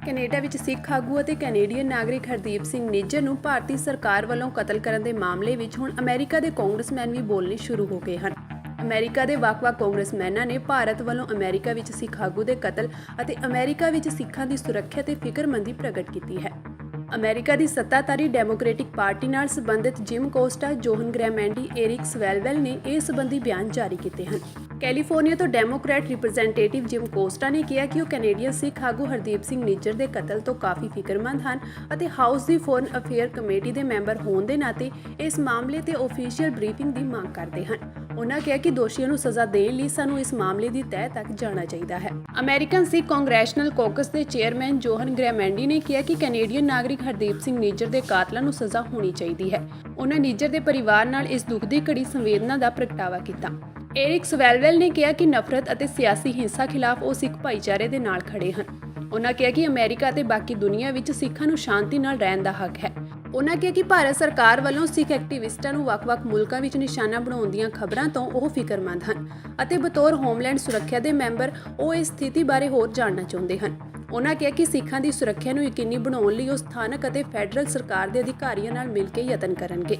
Canada ਵਿੱਚ ਸਿੱਖ ਆਗੂ ਅਤੇ ਕੈਨੇਡੀਅਨ ਨਾਗਰਿਕ ਹਰਦੀਪ ਸਿੰਘ ਨਿੱਜਰ ਨੂੰ ਭਾਰਤੀ ਸਰਕਾਰ ਵੱਲੋਂ ਕਤਲ ਕਰਨ ਦੇ ਮਾਮਲੇ ਵਿੱਚ ਹੁਣ ਅਮਰੀਕਾ ਦੇ ਕਾਂਗਰਸਮੈਨ ਵੀ ਬੋਲਣੇ ਸ਼ੁਰੂ ਹੋ ਗਏ ਹਨ। ਅਮਰੀਕਾ ਦੇ ਵੱਖ-ਵੱਖ ਕਾਂਗਰਸਮੈਨਾਂ ਨੇ ਭਾਰਤ ਵੱਲੋਂ ਅਮਰੀਕਾ ਵਿੱਚ ਸਿੱਖ ਆਗੂ ਦੇ ਕਤਲ ਅਤੇ ਅਮਰੀਕਾ ਵਿੱਚ ਸਿੱਖਾਂ ਦੀ ਸੁਰੱਖਿਆ ਤੇ ਫਿਕਰਮੰਦੀ ਪ੍ਰਗਟ ਕੀਤੀ ਹੈ। ਅਮਰੀਕਾ ਦੀ ਸੱਤਾਧਾਰੀ ਡੈਮੋਕ੍ਰੈਟਿਕ ਪਾਰਟੀ ਨਾਲ ਸੰਬੰਧਿਤ ਜਿਮ ਕੋਸਟਾ, ਜੋਹਨ ਗ੍ਰੈਮੈਂਡੀ, ਏਰਿਕ ਸਵੈਲਵੇਲ ਨੇ ਇਸ ਸੰਬੰਧੀ ਬਿਆਨ ਜਾਰੀ ਕੀਤੇ ਹਨ। ਕੈਲੀਫੋਰਨੀਆ ਤੋਂ ਡੈਮੋਕ੍ਰੈਟ ਰਿਪਰੈਜ਼ੈਂਟੇਟਿਵ ਜਿਮ ਕੋਸਟਾ ਨੇ ਕਿਹਾ ਕਿ ਉਹ ਕੈਨੇਡੀਅਨ ਸਿੱਖ ਆਗੂ ਹਰਦੀਪ ਸਿੰਘ ਨਿੱਜਰ ਦੇ ਕਤਲ ਤੋਂ ਕਾਫੀ ਫਿਕਰਮੰਦ ਹਨ ਅਤੇ ਹਾਊਸ ਦੀ ਫੋਰਨ ਅਫੇਅਰ ਕਮੇਟੀ ਦੇ ਮੈਂਬਰ ਹੋਣ ਦੇ ਨਾਤੇ ਇਸ ਮਾਮਲੇ ਤੇ ਆਫੀਸ਼ੀਅਲ ਬਰੀਫਿੰਗ ਦੀ ਮੰਗ ਕਰਦੇ ਹਨ। ਉਨ੍ਹਾਂ ਕਿਹਾ ਕਿ ਦੋਸ਼ੀਆਂ ਨੂੰ ਸਜ਼ਾ ਦੇਣ ਲਈ ਸਾਨੂੰ ਇਸ ਮਾਮਲੇ ਦੀ ਤਹਿ ਤੱਕ ਜਾਣਾ ਚਾਹੀਦਾ ਹੈ। ਅਮਰੀਕਨ ਸਿੱਖ ਕਾਂਗਰੈਸ਼ਨਲ ਕਾਕਸ ਦੇ ਚੇਅਰਮੈਨ ਜੋਹਨ ਗ੍ਰੈਮੈਂਡੀ ਨੇ ਕਿਹਾ ਕਿ ਕੈਨੇਡੀਅਨ ਨਾਗਰਿਕ ਹਰਦੀਪ ਸਿੰਘ ਨਿੱਜਰ ਦੇ ਕਾਤਲਾਂ ਨੂੰ ਸਜ਼ਾ ਹੋਣੀ ਚਾਹੀਦੀ ਹੈ। ਉਨ੍ਹਾਂ ਨਿੱਜਰ ਦੇ ਪਰਿਵਾਰ ਨਾਲ ਇਸ ਦੁੱਖ ਦੀ ਘੜੀ ਸੰਵੇਦਨਾ ਦਾ ਪ੍ਰਗਟਾਵਾ ਕੀਤਾ। ਏਰਿਕ ਸਵੈਲਵੇਲ ਨੇ ਕਿਹਾ ਕਿ ਨਫ਼ਰਤ ਅਤੇ ਸਿਆਸੀ ਹਿੰਸਾ ਖਿਲਾਫ ਉਹ ਸਿੱਖ ਭਾਈਚਾਰੇ ਦੇ ਨਾਲ ਖੜੇ ਹਨ। ਉਨ੍ਹਾਂ ਕਿਹਾ ਕਿ ਅਮਰੀਕਾ ਅਤੇ ਬਾਕੀ ਦੁਨੀਆ ਵਿੱਚ ਸਿੱਖਾਂ ਨੂੰ ਸ਼ਾਂਤੀ ਨਾਲ ਰਹਿਣ ਦਾ ਹੱਕ ਹੈ। ਉਨ੍ਹਾਂ ਕਿਹਾ ਕਿ ਭਾਰਤ ਸਰਕਾਰ ਵੱਲੋਂ ਸਿੱਖ ਐਕਟਿਵਿਸਟਾਂ ਨੂੰ ਵੱਖ-ਵੱਖ ਮੁਲਕਾਂ ਵਿੱਚ ਨਿਸ਼ਾਨਾ ਬਣਾਉਣ ਦੀਆਂ ਖਬਰਾਂ ਤੋਂ ਉਹ ਫਿਕਰਮੰਦ ਹਨ ਅਤੇ ਬਤੌਰ ਹੋਮਲੈਂਡ ਸੁਰੱਖਿਆ ਦੇ ਮੈਂਬਰ ਉਹ ਇਸ ਸਥਿਤੀ ਬਾਰੇ ਹੋਰ ਜਾਣਨਾ ਚਾਹੁੰਦੇ ਹਨ। ਉਨ੍ਹਾਂ ਕਿਹਾ ਕਿ ਸਿੱਖਾਂ ਦੀ ਸੁਰੱਖਿਆ ਨੂੰ ਯਕੀਨੀ ਬਣਾਉਣ ਲਈ ਉਹ ਸਥਾਨਕ ਅਤੇ ਫੈਡਰਲ ਸਰਕਾਰ ਦੇ ਅਧਿਕਾਰੀਆਂ ਨਾਲ ਮਿਲ ਕੇ ਯਤਨ ਕਰਨਗੇ।